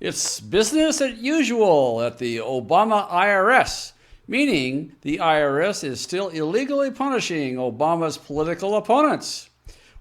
It's business as usual at the Obama IRS, meaning the IRS is still illegally punishing Obama's political opponents.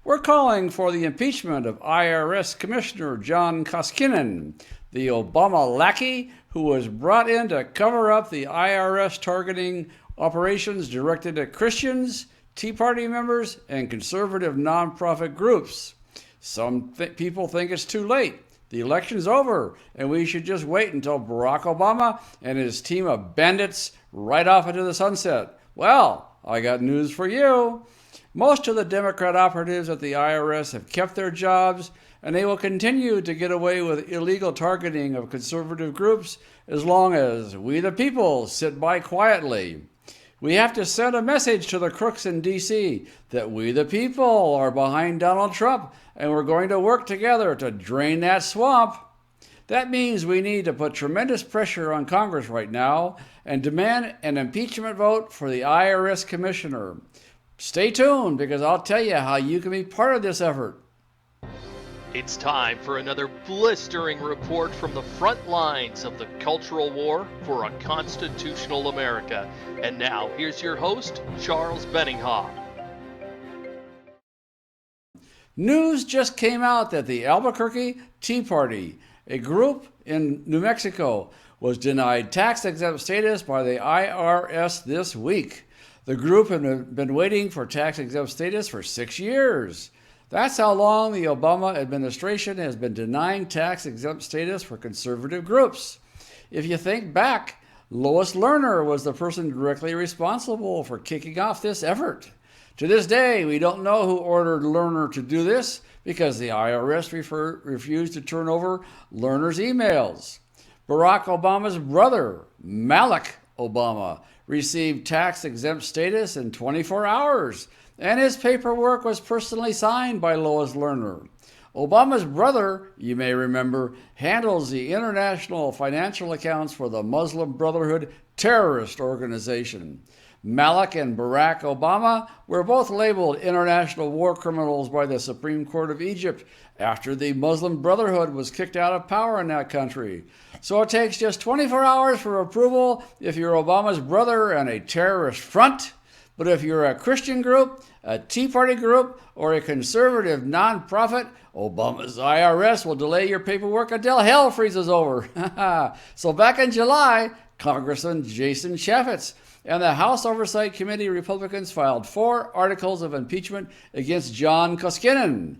We're calling for the impeachment of IRS Commissioner John Koskinen, the Obama lackey who was brought in to cover up the IRS targeting operations directed at Christians, Tea Party members, and conservative nonprofit groups. Some people think it's too late. The election's over, and we should just wait until Barack Obama and his team of bandits ride off into the sunset. Well, I got news for you. Most of the Democrat operatives at the IRS have kept their jobs, and they will continue to get away with illegal targeting of conservative groups as long as we the people sit by quietly. We have to send a message to the crooks in D.C. that we the people are behind Donald Trump and we're going to work together to drain that swamp. That means we need to put tremendous pressure on Congress right now and demand an impeachment vote for the IRS Commissioner. Stay tuned because I'll tell you how you can be part of this effort. It's time for another blistering report from the front lines of the cultural war for a constitutional America. And now, here's your host, Charles Benninghoff. News just came out that the Albuquerque Tea Party, a group in New Mexico, was denied tax-exempt status by the IRS this week. The group had been waiting for tax-exempt status for 6 years. That's how long the Obama administration has been denying tax-exempt status for conservative groups. If you think back, Lois Lerner was the person directly responsible for kicking off this effort. To this day, we don't know who ordered Lerner to do this because the IRS refused to turn over Lerner's emails. Barack Obama's brother, Malik Obama, received tax-exempt status in 24 hours. And his paperwork was personally signed by Lois Lerner. Obama's brother, you may remember, handles the international financial accounts for the Muslim Brotherhood terrorist organization. Malik and Barack Obama were both labeled international war criminals by the Supreme Court of Egypt after the Muslim Brotherhood was kicked out of power in that country. So it takes just 24 hours for approval if you're Obama's brother and a terrorist front. But if you're a Christian group, a Tea Party group, or a conservative nonprofit, Obama's IRS will delay your paperwork until hell freezes over. So back in July, Congressman Jason Chaffetz and the House Oversight Committee Republicans filed 4 articles of impeachment against John Koskinen.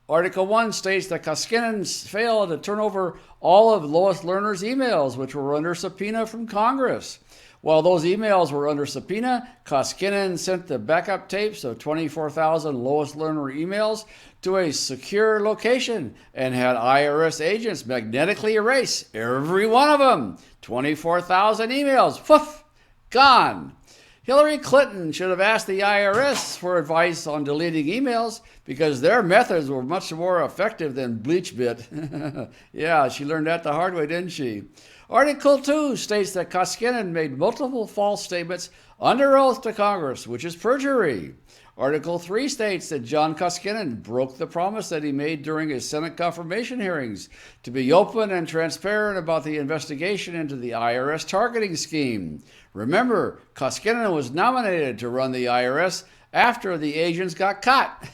Article 1 states that Koskinen failed to turn over all of Lois Lerner's emails, which were under subpoena from Congress. While those emails were under subpoena, Koskinen sent the backup tapes of 24,000 Lois Lerner emails to a secure location and had IRS agents magnetically erase every one of them. 24,000 emails, poof, gone. Hillary Clinton should have asked the IRS for advice on deleting emails because their methods were much more effective than BleachBit. Yeah, she learned that the hard way, didn't she? Article 2 states that Koskinen made multiple false statements under oath to Congress, which is perjury. Article 3 states that John Koskinen broke the promise that he made during his Senate confirmation hearings to be open and transparent about the investigation into the IRS targeting scheme. Remember, Koskinen was nominated to run the IRS after the agents got caught.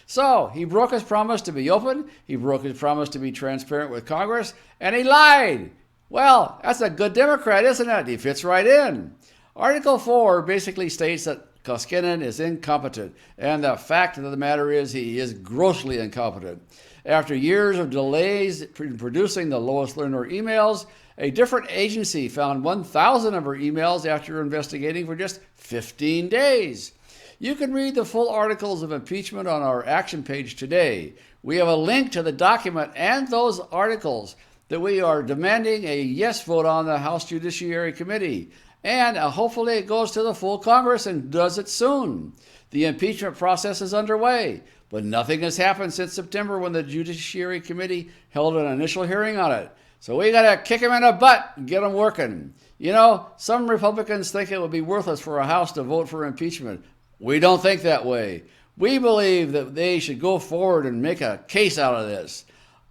So he broke his promise to be open, he broke his promise to be transparent with Congress, and he lied. Well, that's a good Democrat, isn't it? He fits right in. Article 4 basically states that Koskinen is incompetent, and the fact of the matter is he is grossly incompetent. After years of delays in producing the Lois Lerner emails, a different agency found 1,000 of her emails after investigating for just 15 days. You can read the full articles of impeachment on our action page today. We have a link to the document and those articles that we are demanding a yes vote on the House Judiciary Committee. And hopefully it goes to the full Congress and does it soon. The impeachment process is underway, but nothing has happened since September when the Judiciary Committee held an initial hearing on it. So we got to kick them in the butt and get them working. You know, some Republicans think it would be worthless for a House to vote for impeachment. We don't think that way. We believe that they should go forward and make a case out of this.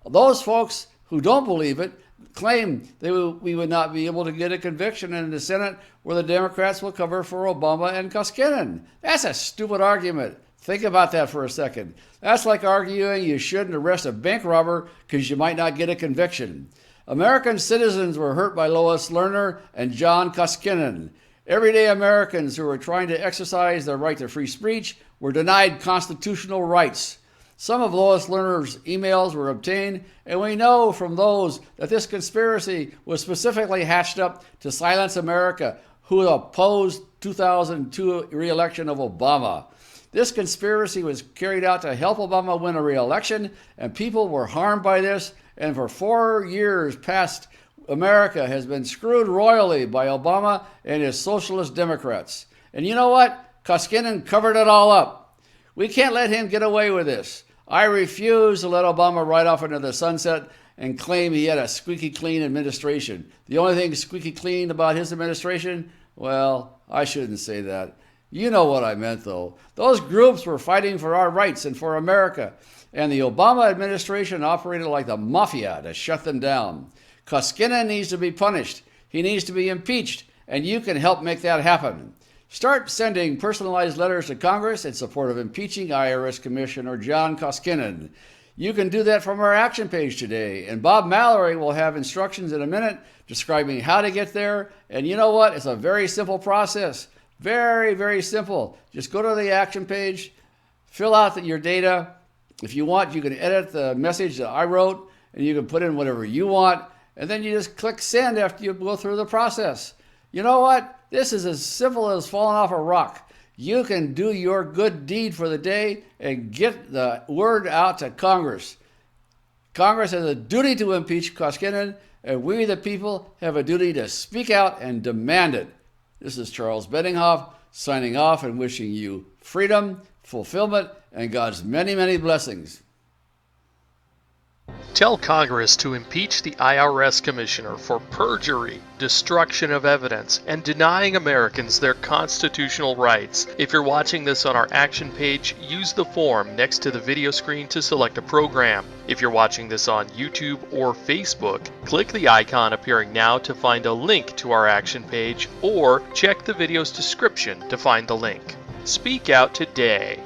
Those folks who don't believe it, claim that we would not be able to get a conviction in the Senate where the Democrats will cover for Obama and Koskinen. That's a stupid argument. Think about that for a second. That's like arguing you shouldn't arrest a bank robber because you might not get a conviction. American citizens were hurt by Lois Lerner and John Koskinen. Everyday Americans who were trying to exercise their right to free speech were denied constitutional rights. Some of Lois Lerner's emails were obtained, and we know from those that this conspiracy was specifically hatched up to silence America, who opposed 2002 re-election of Obama. This conspiracy was carried out to help Obama win a re-election, and people were harmed by this, and for 4 years past, America has been screwed royally by Obama and his socialist Democrats. And you know what? Koskinen covered it all up. We can't let him get away with this. I refuse to let Obama ride off into the sunset and claim he had a squeaky clean administration. The only thing squeaky clean about his administration? Well, I shouldn't say that. You know what I meant, though. Those groups were fighting for our rights and for America, and the Obama administration operated like the mafia to shut them down. Koskinen needs to be punished. He needs to be impeached, and you can help make that happen. Start sending personalized letters to Congress in support of impeaching IRS Commissioner John Koskinen. You can do that from our action page today, and Bob Mallory will have instructions in a minute describing how to get there. And you know what? It's a very simple process. Very, very simple. Just go to the action page, fill out your data. If you want, you can edit the message that I wrote, and you can put in whatever you want, and then you just click send after you go through the process. You know what? This is as simple as falling off a rock. You can do your good deed for the day and get the word out to Congress. Congress has a duty to impeach Koskinen, and we, the people, have a duty to speak out and demand it. This is Charles Benninghoff signing off and wishing you freedom, fulfillment, and God's many, many blessings. Tell Congress to impeach the IRS Commissioner for perjury, destruction of evidence, and denying Americans their constitutional rights. If you're watching this on our action page, use the form next to the video screen to select a program. If you're watching this on YouTube or Facebook, click the icon appearing now to find a link to our action page, or check the video's description to find the link. Speak out today.